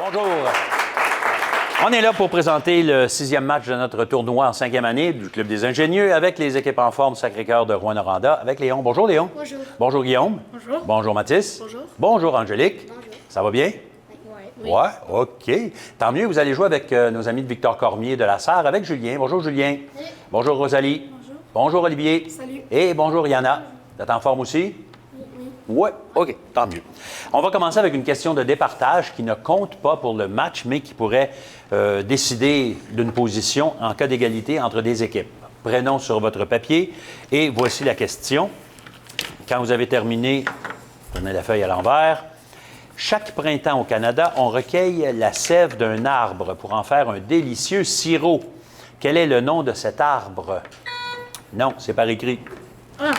Bonjour. On est là pour présenter le 6e match de notre tournoi en 5e année du Club des Ingénieux avec les équipes en forme Sacré-Cœur de Rouyn-Noranda avec Léon. Bonjour Léon. Bonjour. Bonjour Guillaume. Bonjour. Bonjour Mathis. Bonjour. Bonjour Angélique. Bonjour. Ça va bien? Oui. Ouais, OK. Tant mieux, vous allez jouer avec nos amis de Victor Cormier de la Sarre avec Julien. Bonjour Julien. Oui. Bonjour Rosalie. Bonjour. Bonjour Olivier. Salut. Et bonjour Yana. Vous êtes en forme aussi? Oui. Oui, OK, tant mieux. On va commencer avec une question de départage qui ne compte pas pour le match, mais qui pourrait décider d'une position en cas d'égalité entre des équipes. Prénom sur votre papier et voici la question. Quand vous avez terminé, prenez la feuille à l'envers. Chaque printemps au Canada, on recueille la sève d'un arbre pour en faire un délicieux sirop. Quel est le nom de cet arbre? Non, c'est par écrit. Ah,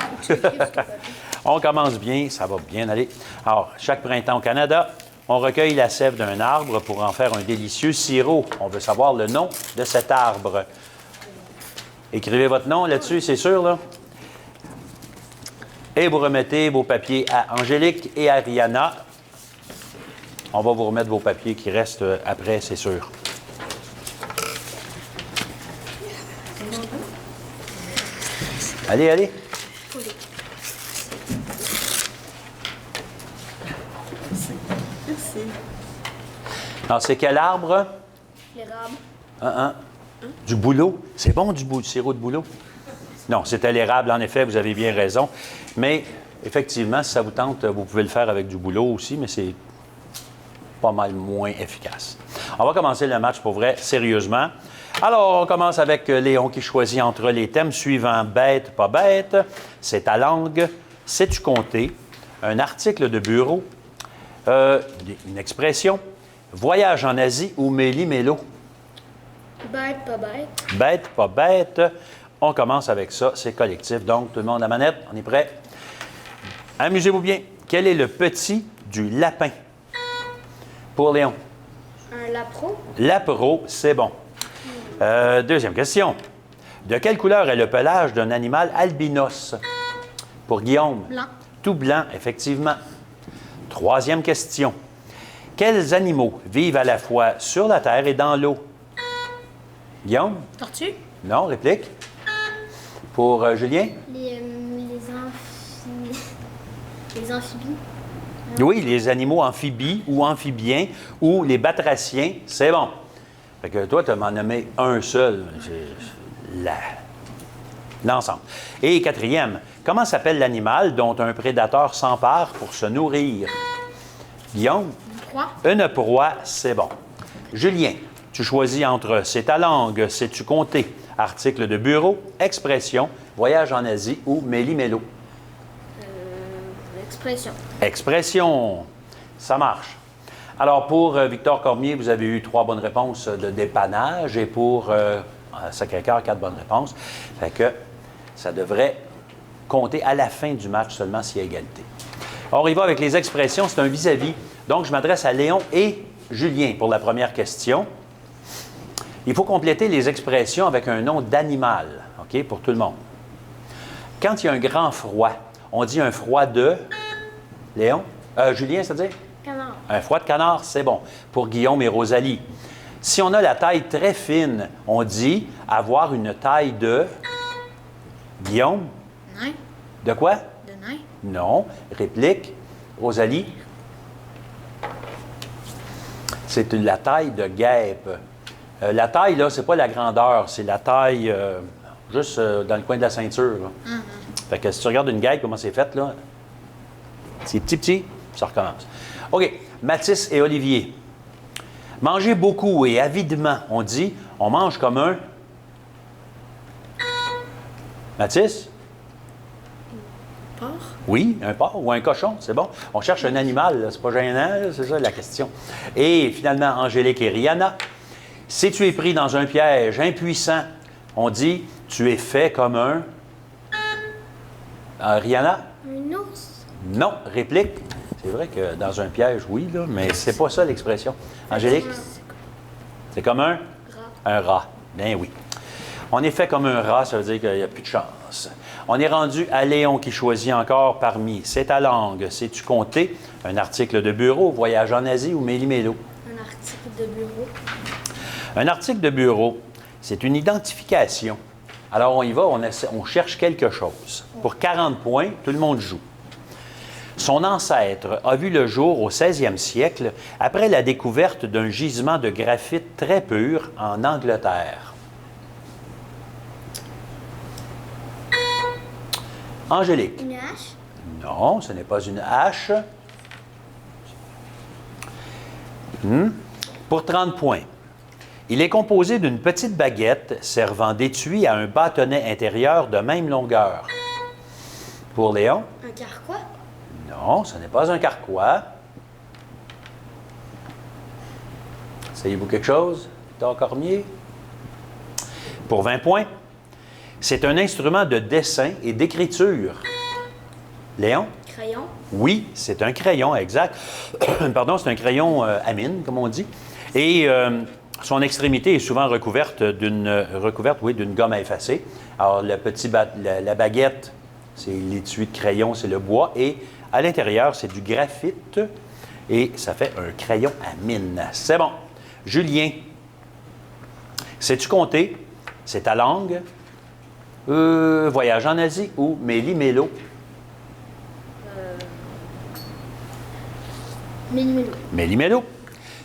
On commence bien, ça va bien aller. Alors, chaque printemps au Canada, on recueille la sève d'un arbre pour en faire un délicieux sirop. On veut savoir le nom de cet arbre. Écrivez votre nom là-dessus, c'est sûr, là. Et vous remettez vos papiers à Angélique et à Rihanna. On va vous remettre vos papiers qui restent après, c'est sûr. Allez, allez. Merci. Alors, c'est quel arbre? L'érable. Du bouleau. C'est bon, du sirop de bouleau? Non, c'était l'érable, en effet, vous avez bien raison. Mais, effectivement, si ça vous tente, vous pouvez le faire avec du bouleau aussi, mais c'est pas mal moins efficace. On va commencer le match, pour vrai, sérieusement. Alors, on commence avec Léon qui choisit entre les thèmes suivants. Bête, pas bête, c'est ta langue, sais-tu compter, un article de bureau, une expression, voyage en Asie ou méli-mélo. Bête, pas bête. Bête, pas bête. On commence avec ça, c'est collectif. Donc, tout le monde à manette, on est prêt? Amusez-vous bien. Quel est le petit du lapin? Pour Léon. Un lapro. Lapro, c'est bon. Deuxième question. De quelle couleur est le pelage d'un animal albinos? Pour Guillaume. Blanc. Tout blanc, effectivement. Troisième question. Quels animaux vivent à la fois sur la terre et dans l'eau? Guillaume? Tortue. Non, réplique. Pour Julien? Les amphibies. Oui, les animaux amphibies ou amphibiens ou les batraciens, c'est bon. Fait que toi, tu m'en nommé un seul. C'est l'ensemble. Et quatrième, comment s'appelle l'animal dont un prédateur s'empare pour se nourrir? Guillaume? Une proie. Une proie, c'est bon. Julien, tu choisis entre c'est ta langue, sais-tu compter, article de bureau, expression, voyage en Asie ou méli-mélo. Expression. Expression, ça marche. Alors, pour Victor Cormier, vous avez eu 3 bonnes réponses de dépannage et pour Sacré-Cœur, 4 bonnes réponses. Fait que ça devrait compter à la fin du match seulement s'il y a égalité. Alors, on y va avec les expressions, c'est un vis-à-vis. Donc, je m'adresse à Léon et Julien pour la première question. Il faut compléter les expressions avec un nom d'animal, OK, pour tout le monde. Quand il y a un grand froid, on dit un froid de... Léon? Julien, c'est-à-dire? Canard. Un froid de canard, c'est bon. Pour Guillaume et Rosalie. Si on a la taille très fine, on dit avoir une taille de... Guillaume? Nain. De quoi? De nain. Non. Réplique. Rosalie? C'est la taille de guêpe. La taille, là, c'est pas la grandeur, c'est la taille juste dans le coin de la ceinture. Là. Fait que si tu regardes une guêpe, comment c'est fait, là, c'est petit, ça recommence. OK. Mathis et Olivier. Manger beaucoup et avidement, on dit, on mange comme un... Mathis? Porc. Oui, un porc ou un cochon, c'est bon. On cherche un animal, là, c'est pas gênant, là, c'est ça la question. Et finalement, Angélique et Rihanna. Si tu es pris dans un piège impuissant, on dit, tu es fait comme un... Rihanna? Un ours. Non. Réplique? C'est vrai que dans un piège, oui, là, mais c'est pas ça l'expression. Angélique? C'est comme un? Rat. Un rat. Bien oui. On est fait comme un rat, ça veut dire qu'il n'y a plus de chance. On est rendu à Léon qui choisit encore parmi c'est ta langue, sais-tu compter, un article de bureau, voyage en Asie ou méli-mélo? Un article de bureau. Un article de bureau, c'est une identification. Alors, on y va, on cherche quelque chose. Pour 40 points, tout le monde joue. Son ancêtre a vu le jour au 16e siècle après la découverte d'un gisement de graphite très pur en Angleterre. Angélique. Une hache. Non, ce n'est pas une hache. Pour 30 points. Il est composé d'une petite baguette servant d'étui à un bâtonnet intérieur de même longueur. Pour Léon? Un carquois. Non, ce n'est pas un carquois. Essayez-vous quelque chose, Victor Cormier? Pour 20 points, c'est un instrument de dessin et d'écriture. Léon? Crayon. Oui, c'est un crayon, exact. Pardon, c'est un crayon à mine, comme on dit. Et son extrémité est souvent recouverte d'une gomme à effacer. Alors, la baguette, c'est l'étui de crayon, c'est le bois. Et à l'intérieur, c'est du graphite. Et ça fait un crayon à mine. C'est bon. Julien, sais-tu compter? C'est ta langue? Voyage en Asie ou Méli-Mélo? Méli-mélo. Méli-Mélo.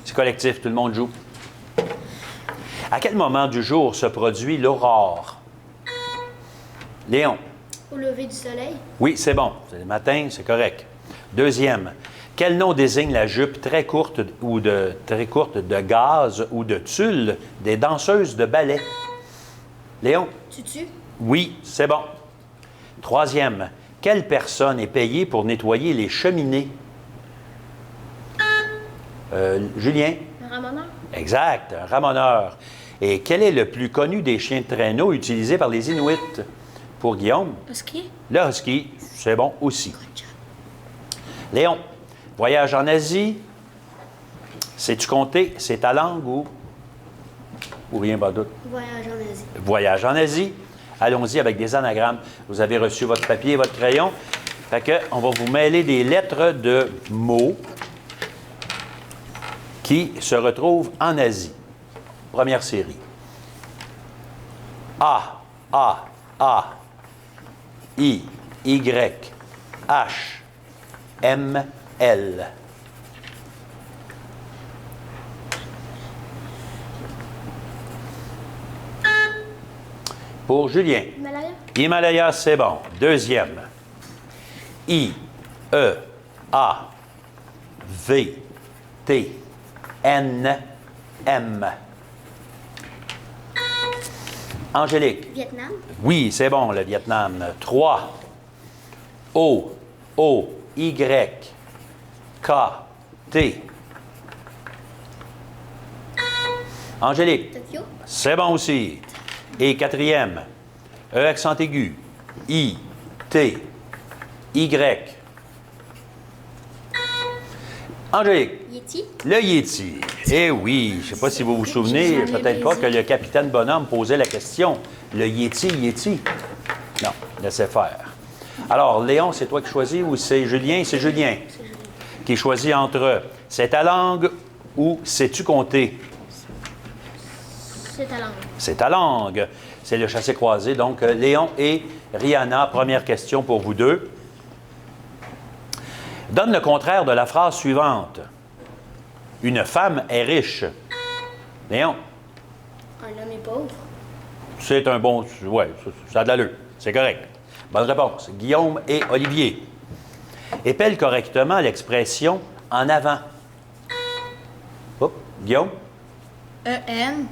C'est collectif, tout le monde joue. À quel moment du jour se produit l'aurore? Léon. Au lever du soleil. Oui, c'est bon. C'est le matin, c'est correct. Deuxième. Quel nom désigne la jupe très courte de gaze ou de tulle des danseuses de ballet? Léon? Tutu. Oui, c'est bon. Troisième. Quelle personne est payée pour nettoyer les cheminées? Julien? Un ramoneur. Exact, un ramoneur. Et quel est le plus connu des chiens de traîneau utilisés par les Inuits? Pour Guillaume? Husky. Le husky, c'est bon aussi. Léon, voyage en Asie. Sais-tu compter? C'est ta langue ou rien, pas doute? Voyage en Asie. Voyage en Asie. Allons-y avec des anagrammes. Vous avez reçu votre papier et votre crayon. Fait que, on va vous mêler des lettres de mots qui se retrouvent en Asie. Première série. A, I, Y, H, M, L. Pour Julien. Himalaya. Himalaya, c'est bon. Deuxième. I, E, A, V, T, N, M. Angélique. Vietnam. Oui, c'est bon, le Vietnam. 3. O, Y, K, T. Angélique. Tokyo. C'est bon aussi. Et quatrième, E accent aigu, I, T, Y. Angélique. Yeti. Le Yéti. Eh oui, je ne sais pas si vous vous souvenez, peut-être pas que le capitaine Bonhomme posait la question. Le Yéti. Non, laissez faire. Alors, Léon, c'est toi qui choisis ou c'est Julien? C'est Julien qui choisit entre c'est ta langue ou sais-tu compter? C'est ta langue. C'est ta langue. C'est le chassé-croisé. Donc, Léon et Rihanna, première question pour vous deux. Donne le contraire de la phrase suivante. Une femme est riche. Léon. Un homme est pauvre. C'est un bon... Oui, ça a de l'allure. C'est correct. Bonne réponse. Guillaume et Olivier. Épelle correctement l'expression « en avant ». Oups, Guillaume? E-N,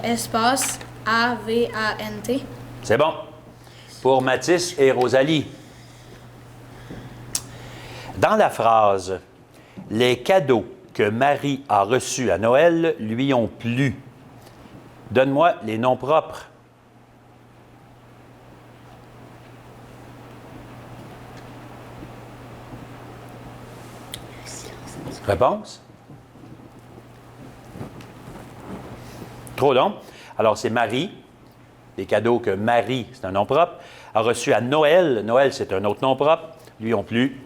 espace A-V-A-N-T. C'est bon. Pour Mathis et Rosalie. Dans la phrase « Les cadeaux que Marie a reçus à Noël lui ont plu », donne-moi les noms propres. Réponse? Trop long. Alors, c'est Marie. Les cadeaux que Marie, c'est un nom propre, a reçus à Noël. Noël, c'est un autre nom propre. Lui ont plu.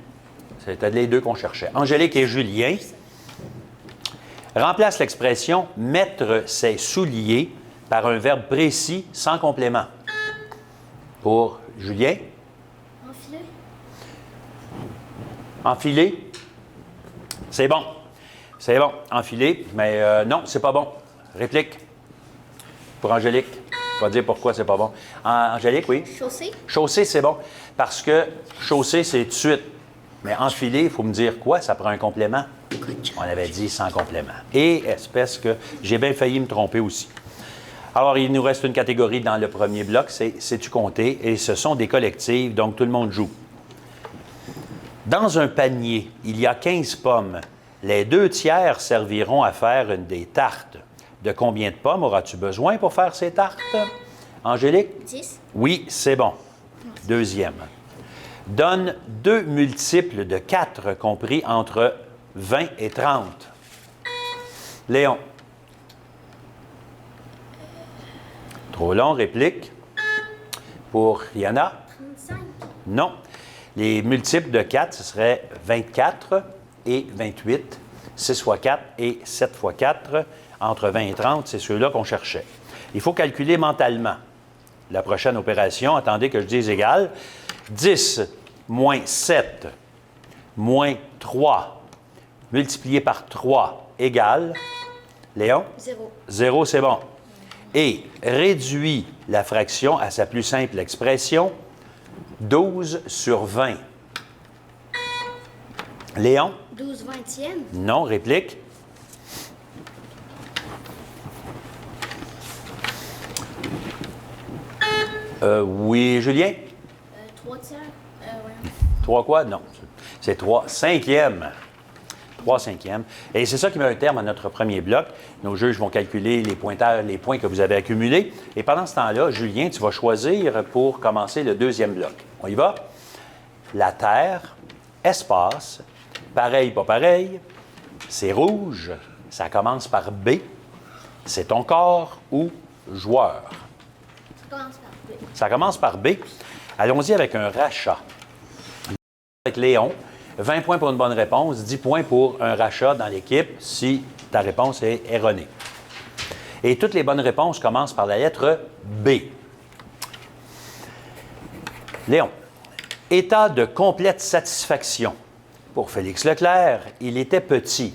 C'était les deux qu'on cherchait. Angélique et Julien. Remplace l'expression « mettre ses souliers » par un verbe précis sans complément. Pour Julien, Enfiler. enfiler. C'est bon. C'est bon. Enfiler, mais non, c'est pas bon. Réplique. Pour Angélique. On va dire pourquoi c'est pas bon. Angélique, oui? Chaussée. Chausser, c'est bon. Parce que chausser, c'est tout de suite. Mais enfiler, il faut me dire quoi? Ça prend un complément. On avait dit sans complément. Et espèce que j'ai bien failli me tromper aussi. Alors, il nous reste une catégorie dans le premier bloc, c'est sais-tu compter? Et ce sont des collectives, donc tout le monde joue. Dans un panier, il y a 15 pommes. Les 2 tiers serviront à faire des tartes. De combien de pommes auras-tu besoin pour faire ces tartes? Angélique? 10. Oui, c'est bon. Deuxième. Donne 2 multiples de 4 compris entre 20 et 30. Léon? Trop long, réplique. Pour Yana? 35. Non. Les multiples de 4, ce serait 24 et 28. 6 fois 4 et 7 fois 4. Entre 20 et 30, c'est ceux-là qu'on cherchait. Il faut calculer mentalement. La prochaine opération, attendez que je dise égal. 10 moins 7 moins 3 multiplié par 3 égale, Léon? 0. 0, c'est bon. Et réduit la fraction à sa plus simple expression, 12 sur 20. Léon? 12 vingtièmes. Non, réplique. Oui, Julien? 3 tiers. Ouais. 3 quoi? Non. C'est 3 cinquièmes. 3 cinquièmes. Et c'est ça qui met un terme à notre premier bloc. Nos juges vont calculer les points que vous avez accumulés. Et pendant ce temps-là, Julien, tu vas choisir pour commencer le deuxième bloc. On y va? La Terre, espace, pareil, pas pareil, c'est rouge, ça commence par B, c'est ton corps ou joueur. Ça commence par B. Ça commence par B. Allons-y avec un rachat. Avec Léon, 20 points pour une bonne réponse, 10 points pour un rachat dans l'équipe si ta réponse est erronée. Et toutes les bonnes réponses commencent par la lettre B. Léon, état de complète satisfaction. Pour Félix Leclerc, il était petit.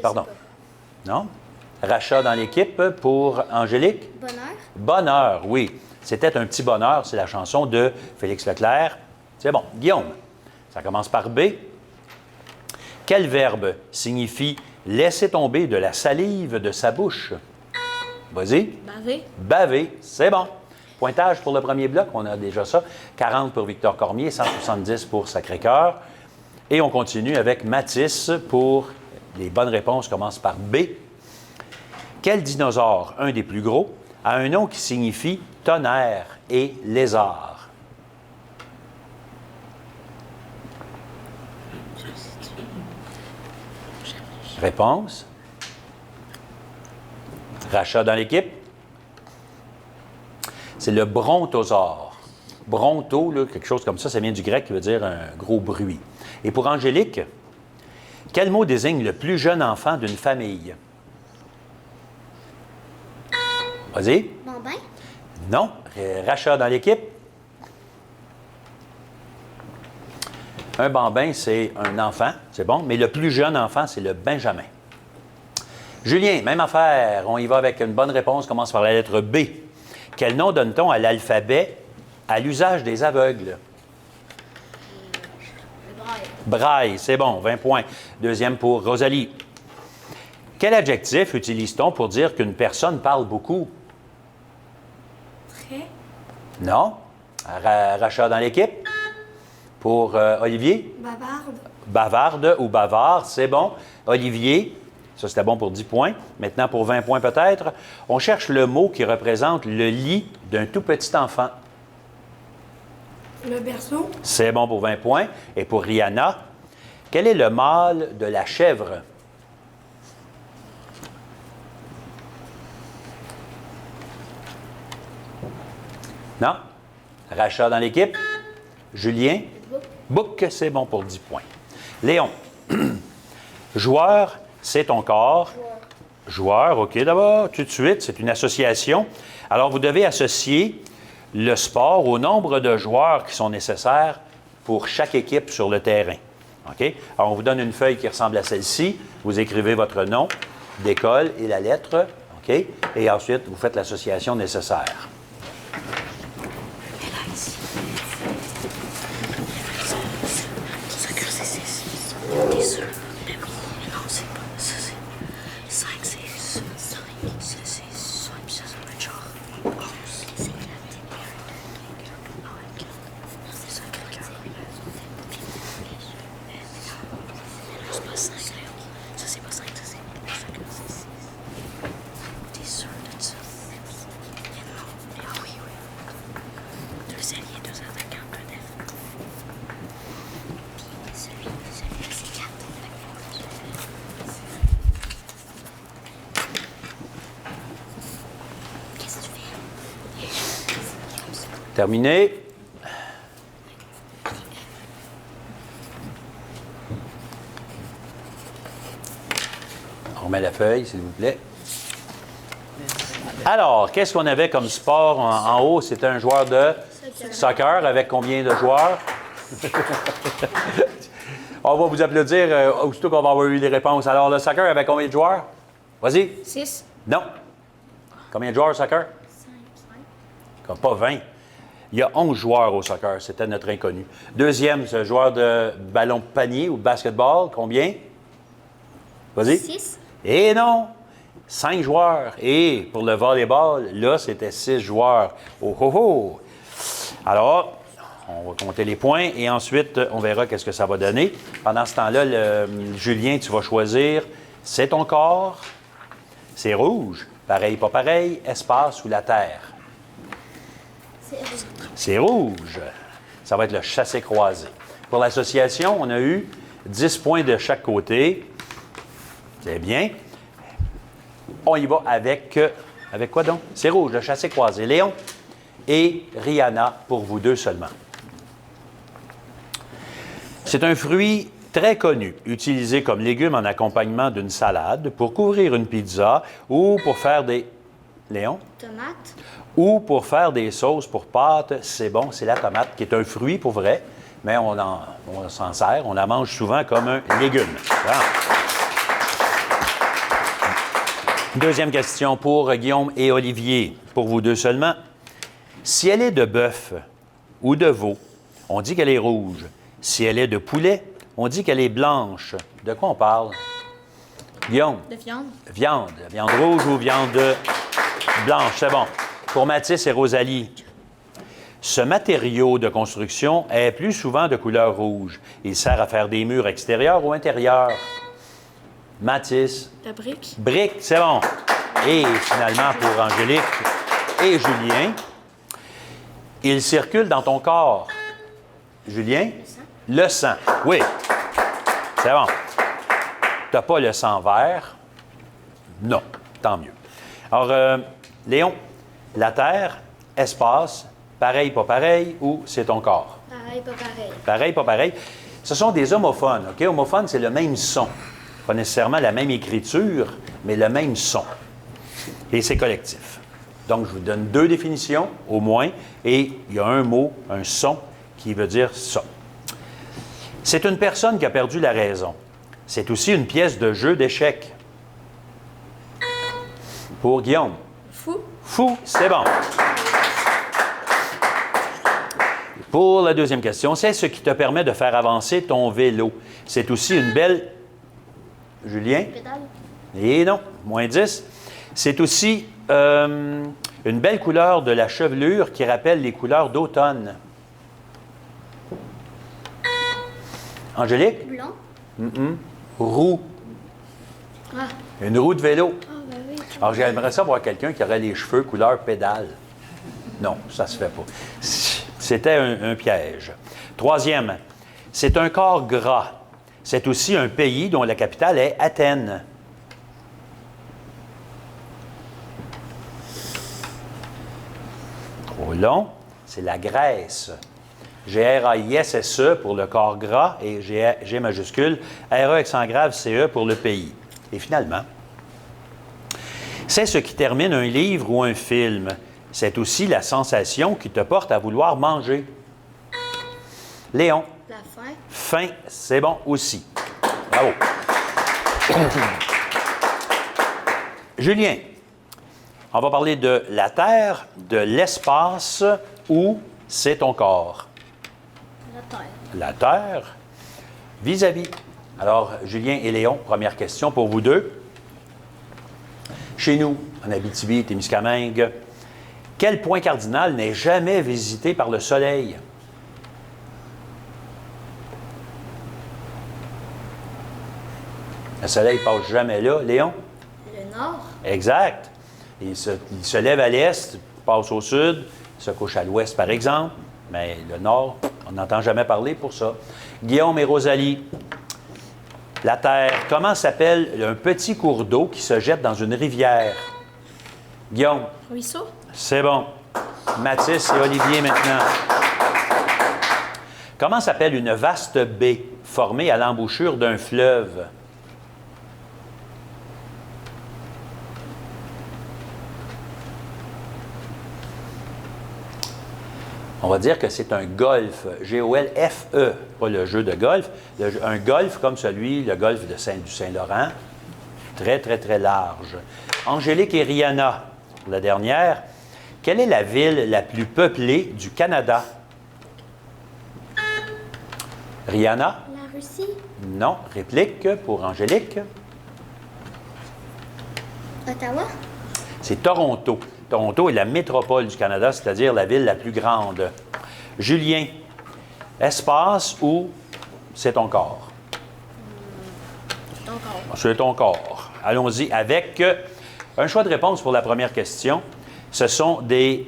Pardon. Non? Rachat dans l'équipe pour Angélique? Bonheur. Bonheur, oui. C'était un petit bonheur, c'est la chanson de Félix Leclerc. C'est bon. Guillaume, ça commence par B. Quel verbe signifie laisser tomber de la salive de sa bouche? Vas-y. Baver. Baver, c'est bon. Pointage pour le premier bloc, on a déjà ça. 40 pour Victor Cormier, 170 pour Sacré-Cœur. Et on continue avec Mathis pour les bonnes réponses commencent par B. Quel dinosaure, un des plus gros, a un nom qui signifie tonnerre et lézard? Réponse? Rachat dans l'équipe? C'est le brontosaure. Bronto, là, quelque chose comme ça vient du grec qui veut dire un gros bruit. Et pour Angélique, quel mot désigne le plus jeune enfant d'une famille? Vas-y. Bambin. Non. Rachat dans l'équipe? Un bambin, c'est un enfant, c'est bon, mais le plus jeune enfant, c'est le benjamin. Julien, même affaire. On y va avec une bonne réponse, commence par la lettre B. Quel nom donne-t-on à l'alphabet à l'usage des aveugles? Le braille. Braille, c'est bon, 20 points. Deuxième pour Rosalie. Quel adjectif utilise-t-on pour dire qu'une personne parle beaucoup? Très. Non. Rachat dans l'équipe. Pour Olivier? Bavarde. Bavarde ou bavard, c'est bon. Olivier, ça c'était bon pour 10 points. Maintenant pour 20 points peut-être. On cherche le mot qui représente le lit d'un tout petit enfant. Le berceau. C'est bon pour 20 points. Et pour Rihanna, quel est le mâle de la chèvre? Non? Rachat dans l'équipe. Julien? Bouc, c'est bon pour 10 points. Léon, Joueur, c'est ton corps. Joueur, OK, d'abord, tout de suite, c'est une association. Alors, vous devez associer le sport au nombre de joueurs qui sont nécessaires pour chaque équipe sur le terrain. OK? Alors, on vous donne une feuille qui ressemble à celle-ci. Vous écrivez votre nom d'école et la lettre. OK? Et ensuite, vous faites l'association nécessaire. Terminé. On remet la feuille, s'il vous plaît. Alors, qu'est-ce qu'on avait comme sport en haut? C'était un joueur de soccer avec combien de joueurs? On va vous applaudir aussitôt qu'on va avoir eu les réponses. Alors, le soccer avec combien de joueurs? Vas-y. 6. Non. Combien de joueurs au soccer? 5. Pas 20. Il y a 11 joueurs au soccer. C'était notre inconnu. Deuxième, c'est un joueur de ballon panier ou basketball. Combien? Vas-y. 6. Et non! 5 joueurs. Et pour le volleyball, là, c'était 6 joueurs. Oh, oh, oh! Alors, on va compter les points et ensuite, on verra qu'est-ce que ça va donner. Pendant ce temps-là, Julien, tu vas choisir, c'est ton corps, c'est rouge, pareil, pas pareil, espace ou la terre. C'est rouge. Ça va être le chassé-croisé. Pour l'association, on a eu 10 points de chaque côté. C'est bien. On y va avec quoi donc? C'est rouge, le chassé-croisé. Léon et Rihanna pour vous deux seulement. C'est un fruit très connu, utilisé comme légume en accompagnement d'une salade, pour couvrir une pizza ou pour faire des... Léon? Tomate. Ou pour faire des sauces pour pâtes. C'est bon, c'est la tomate, qui est un fruit pour vrai, mais on s'en sert, on la mange souvent comme un légume. Voilà. Deuxième question pour Guillaume et Olivier, pour vous deux seulement. Si elle est de bœuf ou de veau, on dit qu'elle est rouge. Si elle est de poulet, on dit qu'elle est blanche. De quoi on parle? Guillaume? De viande. Viande. Viande rouge ou viande blanche, c'est bon. Pour Mathis et Rosalie, ce matériau de construction est plus souvent de couleur rouge. Il sert à faire des murs extérieurs ou intérieurs. Mathis? La brique. Brique, c'est bon. Et finalement, pour Angélique et Julien, il circule dans ton corps. Julien? Le sang. Oui. C'est bon. Tu n'as pas le sang vert? Non. Tant mieux. Alors, Léon, la terre, espace, pareil, pas pareil, ou c'est ton corps? Pareil, pas pareil. Pareil, pas pareil. Ce sont des homophones, OK? Homophone, c'est le même son. Pas nécessairement la même écriture, mais le même son. Et c'est collectif. Donc, je vous donne 2 définitions, au moins, et il y a un mot, un son, qui veut dire ça. C'est une personne qui a perdu la raison. C'est aussi une pièce de jeu d'échecs. Pour Guillaume. Fou. Fou, c'est bon. Pour la deuxième question, c'est ce qui te permet de faire avancer ton vélo. C'est aussi une belle... Julien? Pédale. Et non, moins 10. C'est aussi une belle couleur de la chevelure qui rappelle les couleurs d'automne. Angélique? Blanc. Roue. Ah. Une roue de vélo. Ah, ben oui. Alors, j'aimerais ça voir quelqu'un qui aurait les cheveux couleur pédale. Non, ça se fait pas. C'était un piège. Troisième, c'est un corps gras. C'est aussi un pays dont la capitale est Athènes. Trop long, c'est la Grèce. G-R-A-I-S-S-E pour le corps gras et G majuscule, R-E accent grave, C-E pour le pays. Et finalement, c'est ce qui termine un livre ou un film. C'est aussi la sensation qui te porte à vouloir manger. Léon. La faim. Faim, c'est bon aussi. Bravo. Julien, on va parler de la Terre, de l'espace ou c'est ton corps. La terre. La Terre, vis-à-vis. Alors, Julien et Léon, première question pour vous deux. Chez nous, en Abitibi-Témiscamingue, quel point cardinal n'est jamais visité par le Soleil? Le Soleil ne passe jamais là. Léon? Le nord. Exact. Il se lève à l'est, passe au sud, se couche à l'ouest, par exemple. Mais le nord, on n'entend jamais parler pour ça. Guillaume et Rosalie, la Terre, comment s'appelle un petit cours d'eau qui se jette dans une rivière? Guillaume? Ruisseau. C'est bon. Mathis et Olivier maintenant. Comment s'appelle une vaste baie formée à l'embouchure d'un fleuve? On va dire que c'est un golfe, G-O-L-F-E, pas le jeu de golf. Un golfe comme celui, le golfe du Saint-Laurent, très, très, très large. Angélique et Rihanna, la dernière. Quelle est la ville la plus peuplée du Canada? Rihanna? La Russie. Non. Réplique pour Angélique. Ottawa. C'est Toronto. Toronto est la métropole du Canada, c'est-à-dire la ville la plus grande. Julien, espace ou c'est ton corps? C'est ton corps. C'est ton corps. Allons-y avec un choix de réponse pour la première question. Ce sont des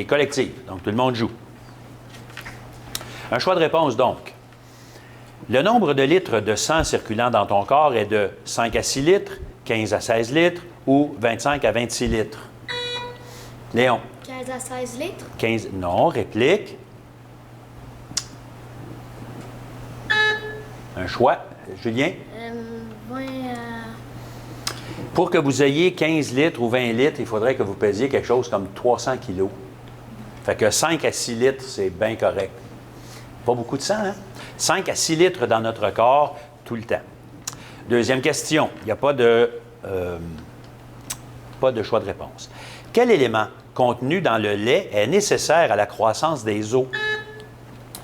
collectifs, donc tout le monde joue. Un choix de réponse donc. Le nombre de litres de sang circulant dans ton corps est de 5 à 6 litres, 15 à 16 litres ou 25 à 26 litres. Léon. 15 à 16 litres. 15. Non, réplique. Un choix. Julien. 20 Pour que vous ayez 15 litres ou 20 litres, il faudrait que vous pesiez quelque chose comme 300 kilos. Fait que 5 à 6 litres, c'est bien correct. Pas beaucoup de sang, hein? 5 à 6 litres dans notre corps tout le temps. Deuxième question. Il n'y a pas de choix de réponse. Quel élément contenu dans le lait est nécessaire à la croissance des os?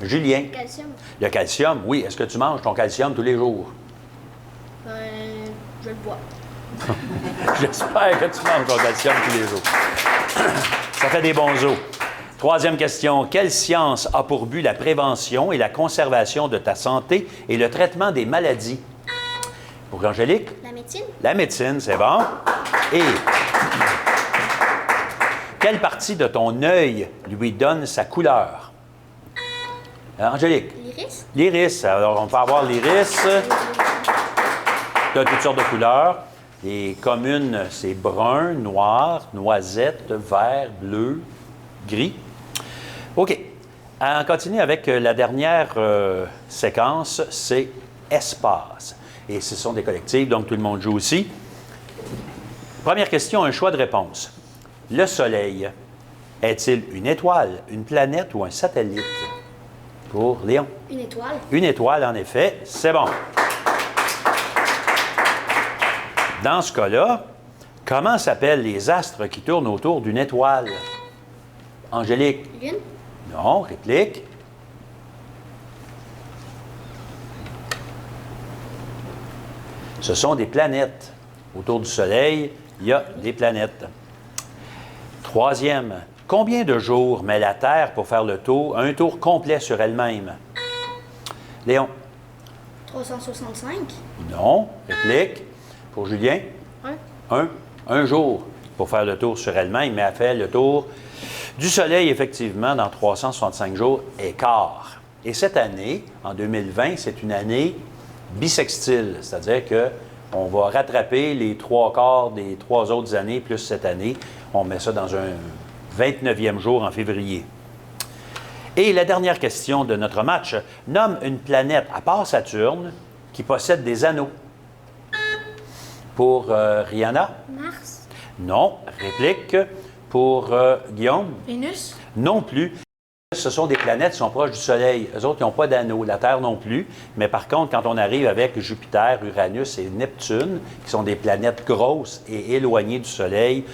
Julien. calcium. Le calcium, oui. Est-ce que tu manges ton calcium tous les jours? Je le bois. J'espère que tu manges ton calcium tous les jours. Ça fait des bons os. Troisième question. Quelle science a pour but la prévention et la conservation de ta santé et le traitement des maladies? Pour Angélique? La médecine. La médecine, c'est bon. Et quelle partie de ton œil lui donne sa couleur? Angélique? L'iris. L'iris. Alors, on peut avoir l'iris de toutes sortes de couleurs. Les communes, c'est brun, noir, noisette, vert, bleu, gris. OK. On continue avec la dernière séquence, c'est espace. Et ce sont des collectifs, donc tout le monde joue aussi. Première question, un choix de réponse. Le Soleil est-il une étoile, une planète ou un satellite? Pour Léon. Une étoile. Une étoile, en effet, c'est bon. Dans ce cas-là, comment s'appellent les astres qui tournent autour d'une étoile? Angélique? Lune. Non, réplique. Ce sont des planètes. Autour du Soleil, il y a des planètes. Troisième, combien de jours met la Terre pour faire le tour, un tour complet sur elle-même? Léon? 365. Non, réplique. Pour Julien? Un. Un jour pour faire le tour sur elle-même, mais elle fait le tour du Soleil, effectivement, dans 365 jours et quart. Et cette année, en 2020, c'est une année bissextile, c'est-à-dire qu'on va rattraper les 3/4 des 3 autres années, plus cette année. On met ça dans un 29e jour en février. Et la dernière question de notre match, nomme une planète à part Saturne qui possède des anneaux. Pour Rihanna? Mars. Non. Réplique. Pour Guillaume? Vénus. Non plus. Ce sont des planètes qui sont proches du Soleil. Eux autres, ils n'ont pas d'anneaux. La Terre non plus. Mais par contre, quand on arrive avec Jupiter, Uranus et Neptune, qui sont des planètes grosses et éloignées du Soleil,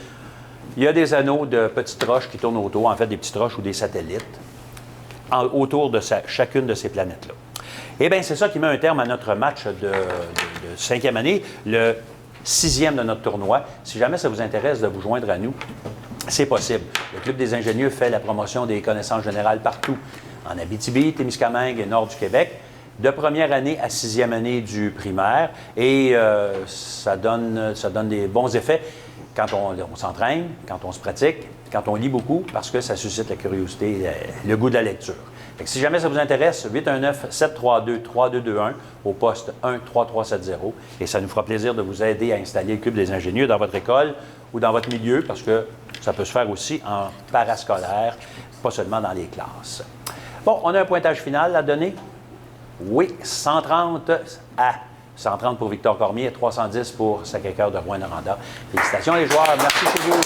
il y a des anneaux de petites roches qui tournent autour, en fait des petites roches ou des satellites, autour de chacune de ces planètes-là. Eh bien, c'est ça qui met un terme à notre match de 5e année, le 6e de notre tournoi. Si jamais ça vous intéresse de vous joindre à nous, c'est possible. Le Club des ingénieux fait la promotion des connaissances générales partout, en Abitibi, Témiscamingue et nord du Québec, de première année à 6e année du primaire. Et ça donne des bons effets quand on s'entraîne, quand on se pratique, quand on lit beaucoup, parce que ça suscite la curiosité et le goût de la lecture. Fait que si jamais ça vous intéresse, 819-732-3221 au poste 13370 et ça nous fera plaisir de vous aider à installer le Club des ingénieux dans votre école ou dans votre milieu, parce que ça peut se faire aussi en parascolaire, pas seulement dans les classes. Bon, on a un pointage final à donner. Oui, 130 à 130 pour Victor Cormier et 310 pour Sacré-Cœur de Rouyn-Noranda. Félicitations les joueurs, merci chez vous.